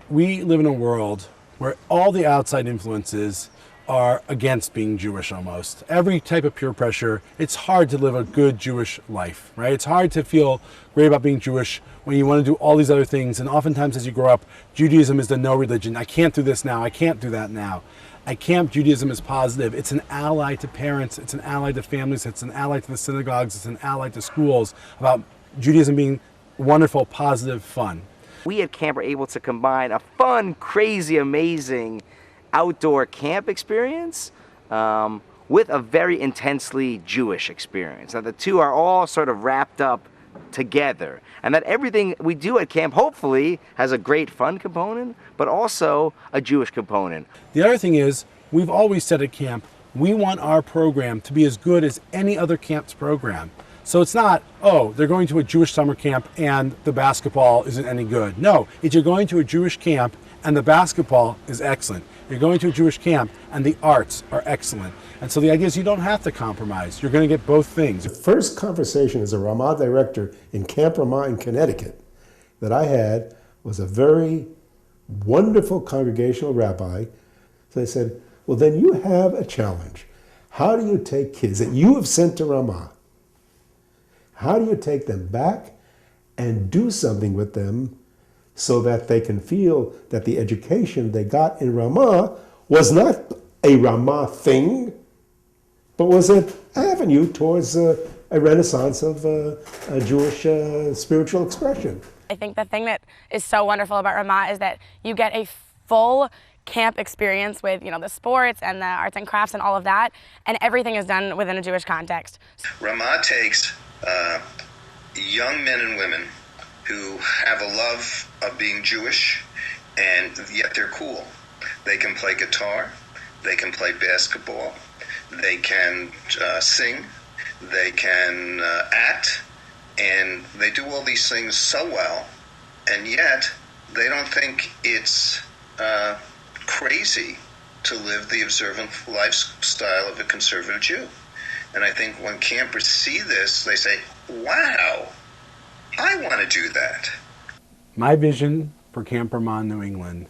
We live in a world where all the outside influences are against being Jewish almost. Every type of peer pressure, it's hard to live a good Jewish life, right? It's hard to feel great about being Jewish when you want to do all these other things. And oftentimes as you grow up, Judaism is the no religion. I can't do this now, I can't do that now. At camp, Judaism is positive. It's an ally to parents, it's an ally to families, it's an ally to the synagogues, it's an ally to schools, about Judaism being wonderful, positive, fun. We at camp are able to combine a fun, crazy, amazing outdoor camp experience with a very intensely Jewish experience. Now the two are all sort of wrapped up together, and that everything we do at camp hopefully has a great fun component, but also a Jewish component. The other thing is, we've always said at camp, we want our program to be as good as any other camp's program. So it's not, oh, they're going to a Jewish summer camp and the basketball isn't any good. No, it's you're going to a Jewish camp and the basketball is excellent. You're going to a Jewish camp and the arts are excellent. And so the idea is you don't have to compromise. You're going to get both things. The first conversation as a Ramah director in Camp Ramah in Connecticut that I had was a very wonderful congregational rabbi. So they said, well, then you have a challenge. How do you take kids that you have sent to Ramah? How do you take them back and do something with them so that they can feel that the education they got in Ramah was not a Ramah thing, but was an avenue towards a renaissance of Jewish spiritual expression? I think the thing that is so wonderful about Ramah is that you get a full camp experience with, the sports and the arts and crafts and all of that, and everything is done within a Jewish context. Ramah takes young men and women who have a love of being Jewish, and yet they're cool. They can play guitar, they can play basketball, they can sing, they can act, and they do all these things so well, and yet they don't think it's crazy to live the observant lifestyle of a conservative Jew. And I think when campers see this, they say, wow, I want to do that. My vision for Camp Ramah, New England,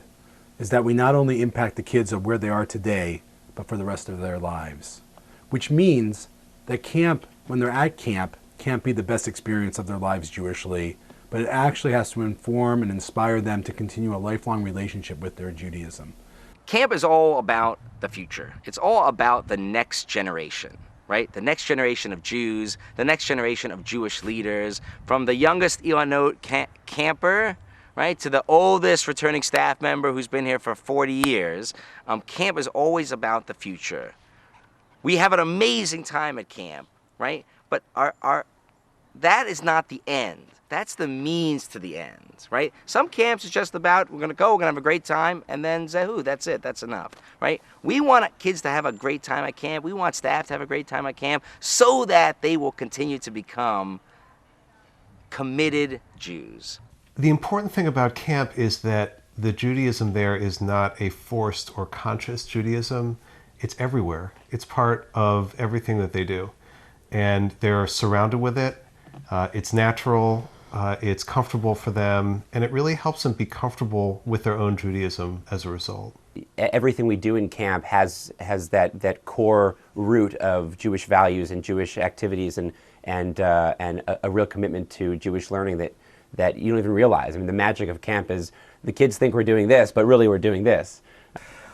is that we not only impact the kids of where they are today, but for the rest of their lives. Which means that camp, when they're at camp, can't be the best experience of their lives Jewishly, but it actually has to inform and inspire them to continue a lifelong relationship with their Judaism. Camp is all about the future. It's all about the next generation, right? The next generation of Jews, the next generation of Jewish leaders, from the youngest Ilanot camper, right, to the oldest returning staff member who's been here for 40 years. Camp is always about the future. We have an amazing time at camp, right? But that is not the end. That's the means to the end, right? Some camps is just about, we're going to go, we're going to have a great time, and then Zehu, that's it, that's enough, right? We want kids to have a great time at camp. We want staff to have a great time at camp so that they will continue to become committed Jews. The important thing about camp is that the Judaism there is not a forced or conscious Judaism. It's everywhere. It's part of everything that they do. And they're surrounded with it. It's natural. It's comfortable for them, and it really helps them be comfortable with their own Judaism as a result. Everything we do in camp has that core root of Jewish values and Jewish activities and a real commitment to Jewish learning that you don't even realize. I mean, the magic of camp is the kids think we're doing this, but really we're doing this.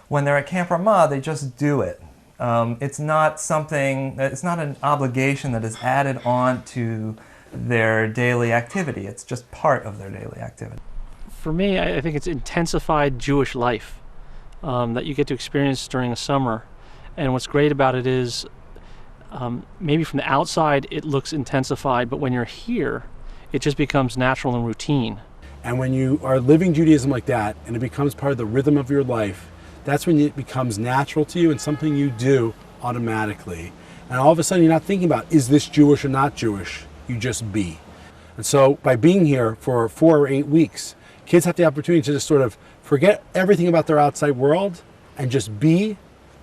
When they're at Camp Ramah, they just do it. It's not an obligation that is added on to their daily activity. It's just part of their daily activity. For me, I think it's intensified Jewish life that you get to experience during the summer. And what's great about it is maybe from the outside it looks intensified, but when you're here, it just becomes natural and routine. And when you are living Judaism like that and it becomes part of the rhythm of your life, that's when it becomes natural to you and something you do automatically. And all of a sudden you're not thinking about, is this Jewish or not Jewish? You just be. And so by being here for 4 or 8 weeks, kids have the opportunity to just sort of forget everything about their outside world and just be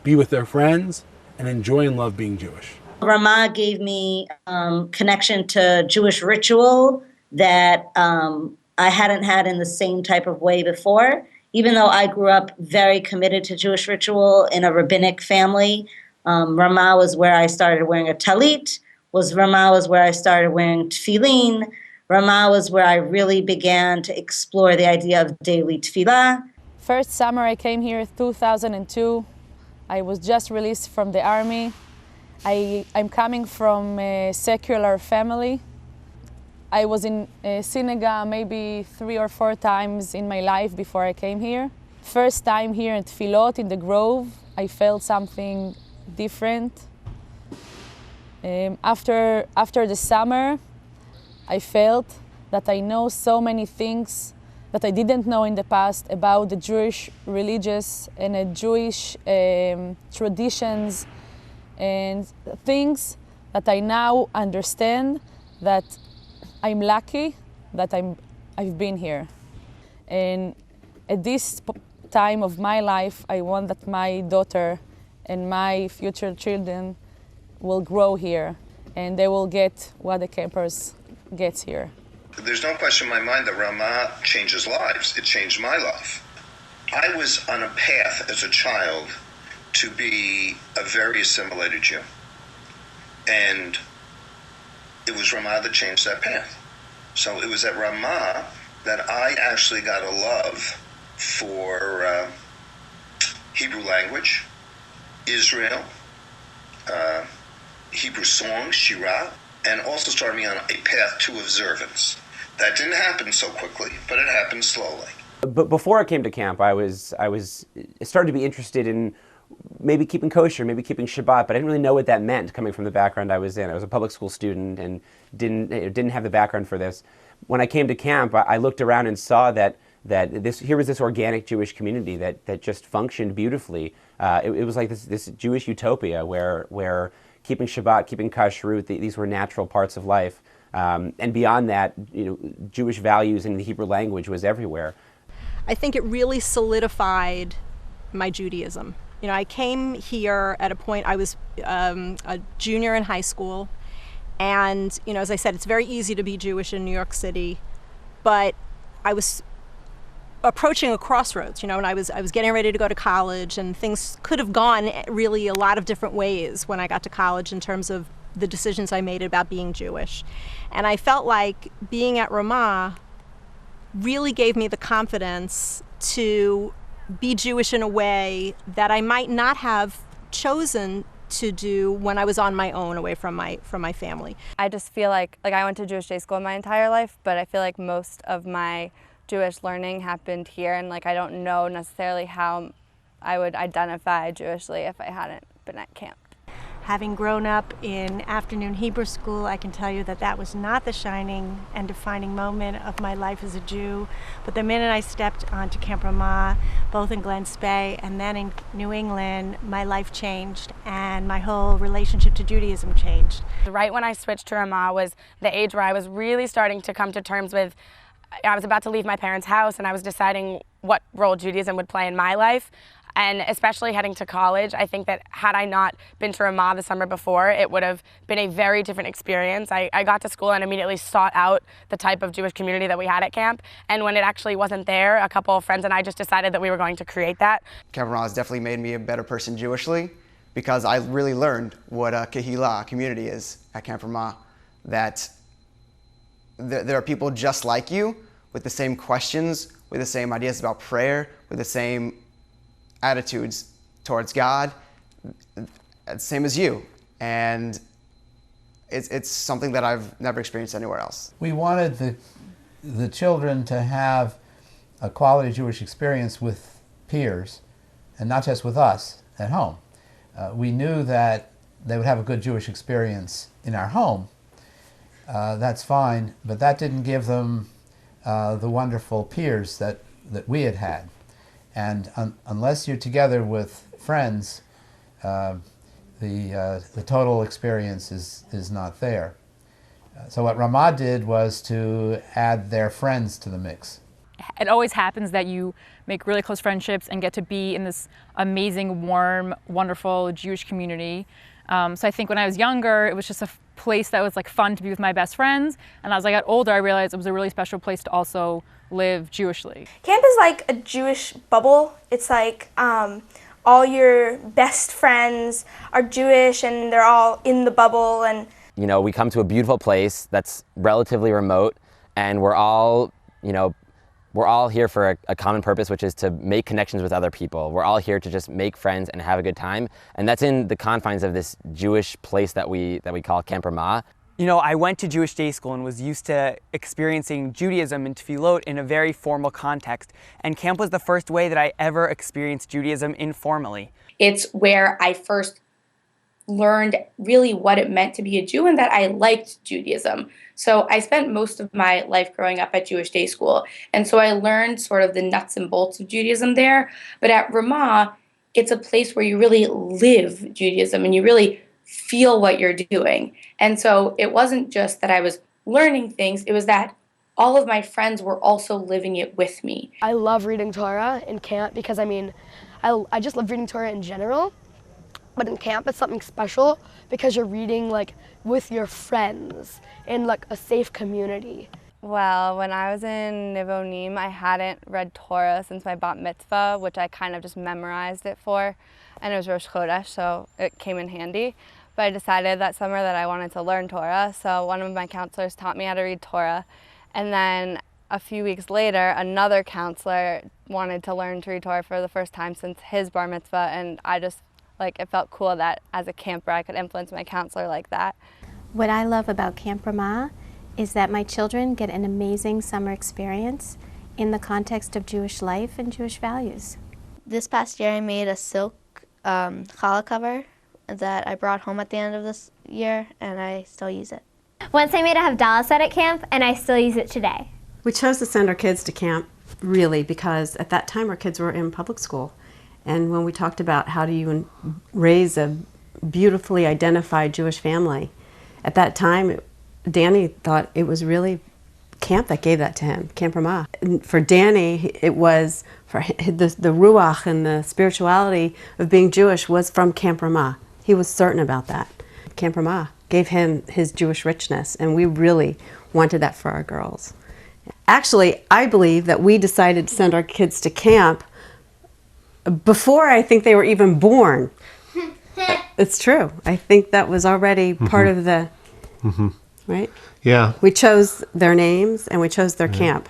with their friends and enjoy and love being Jewish. Ramah gave me connection to Jewish ritual that I hadn't had in the same type of way before. Even though I grew up very committed to Jewish ritual in a rabbinic family, Ramah was where I started wearing a talit, Ramah was where I started wearing tefillin, Ramah was where I really began to explore the idea of daily tefillah. First summer I came here 2002. I was just released from the army. I'm coming from a secular family. I was in a synagogue maybe 3 or 4 times in my life before I came here. First time here at Tfilot in the Grove, I felt something different. After the summer, I felt that I know so many things that I didn't know in the past about the Jewish religious and the Jewish traditions and things that I now understand that I'm lucky that I've been here. And at this time of my life, I want that my daughter and my future children will grow here and they will get what the campers get here. There's no question in my mind that Ramah changes lives. It changed my life. I was on a path as a child to be a very assimilated Jew. And it was Ramah that changed that path. So it was at Ramah that I actually got a love for Hebrew language, Israel, Hebrew songs, Shirah, and also started me on a path to observance. That didn't happen so quickly, but it happened slowly. But before I came to camp, I started to be interested in maybe keeping kosher, maybe keeping Shabbat, but I didn't really know what that meant coming from the background I was in. I was a public school student and didn't have the background for this. When I came to camp, I looked around and saw that here was this organic Jewish community that just functioned beautifully. It was like this Jewish utopia where keeping Shabbat, keeping kashrut, these were natural parts of life. And beyond that, Jewish values in the Hebrew language was everywhere. I think it really solidified my Judaism. I came here at a point, I was a junior in high school, and as I said, it's very easy to be Jewish in New York City, but I was approaching a crossroads, and I was getting ready to go to college, and things could have gone really a lot of different ways when I got to college in terms of the decisions I made about being Jewish. And I felt like being at Ramah really gave me the confidence to be Jewish in a way that I might not have chosen to do when I was on my own away from my family. I just feel like I went to Jewish day school my entire life, but I feel like most of my Jewish learning happened here, and I don't know necessarily how I would identify Jewishly if I hadn't been at camp. Having grown up in afternoon Hebrew school, I can tell you that was not the shining and defining moment of my life as a Jew. But the minute I stepped onto Camp Ramah, both in Glens Bay and then in New England, my life changed and my whole relationship to Judaism changed. Right when I switched to Ramah was the age where I was really starting to come to terms with, I was about to leave my parents' house and I was deciding what role Judaism would play in my life. And especially heading to college, I think that had I not been to Ramah the summer before, it would have been a very different experience. I got to school and immediately sought out the type of Jewish community that we had at camp. And when it actually wasn't there, a couple of friends and I just decided that we were going to create that. Camp Ramah has definitely made me a better person Jewishly because I really learned what a kehillah, community, is at Camp Ramah. That there are people just like you with the same questions, with the same ideas about prayer, with the same attitudes towards God, same as you, and it's something that I've never experienced anywhere else. We wanted the children to have a quality Jewish experience with peers, and not just with us at home. We knew that they would have a good Jewish experience in our home. That's fine, but that didn't give them the wonderful peers that we had had. And unless you're together with friends, the total experience is not there. So what Ramah did was to add their friends to the mix. It always happens that you make really close friendships and get to be in this amazing, warm, wonderful Jewish community. So I think when I was younger, it was just a place that was like fun to be with my best friends. And as I got older, I realized it was a really special place to also live Jewishly. Camp is like a Jewish bubble. It's like all your best friends are Jewish and they're all in the bubble. And you know, we come to a beautiful place that's relatively remote, and we're all, you know, we're all here for a common purpose, which is to make connections with other people. We're all here to just make friends and have a good time. And that's in the confines of this Jewish place that we call Camp Ramah. You know, I went to Jewish day school and was used to experiencing Judaism and tefillot in a very formal context. And camp was the first way that I ever experienced Judaism informally. It's where I first learned really what it meant to be a Jew and that I liked Judaism. So I spent most of my life growing up at Jewish day school. And so I learned sort of the nuts and bolts of Judaism there. But at Ramah, it's a place where you really live Judaism and you really feel what you're doing. And so it wasn't just that I was learning things, it was that all of my friends were also living it with me. I love reading Torah in camp because, I mean, I just love reading Torah in general. But in camp, it's something special because you're reading like with your friends in like a safe community. Well, when I was in Nivonim, I hadn't read Torah since my bat mitzvah, which I kind of just memorized it for, and it was Rosh Chodesh, so it came in handy. But I decided that summer that I wanted to learn Torah, so one of my counselors taught me how to read Torah, and then a few weeks later, another counselor wanted to learn to read Torah for the first time since his bar mitzvah, and I just it felt cool that as a camper I could influence my counselor like that. What I love about Camp Ramah is that my children get an amazing summer experience in the context of Jewish life and Jewish values. This past year I made a silk challah cover that I brought home at the end of this year, and I still use it. Once I made a Havdalah set at camp, and I still use it today. We chose to send our kids to camp really because at that time our kids were in public school. And when we talked about how do you raise a beautifully identified Jewish family, at that time, Danny thought it was really camp that gave that to him, Camp Ramah. And for Danny, it was for the ruach and the spirituality of being Jewish was from Camp Ramah. He was certain about that. Camp Ramah gave him his Jewish richness, and we really wanted that for our girls. Actually, I believe that we decided to send our kids to camp before I think they were even born. It's true. I think that was already part of the, right? Yeah. We chose their names and we chose their camp.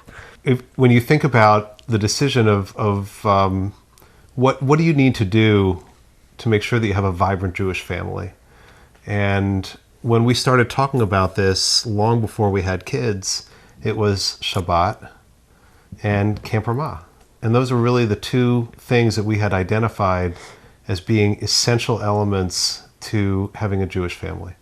When you think about the decision of what do you need to do to make sure that you have a vibrant Jewish family? And when we started talking about this long before we had kids, it was Shabbat and Camp Ramah. And those were really the two things that we had identified as being essential elements to having a Jewish family.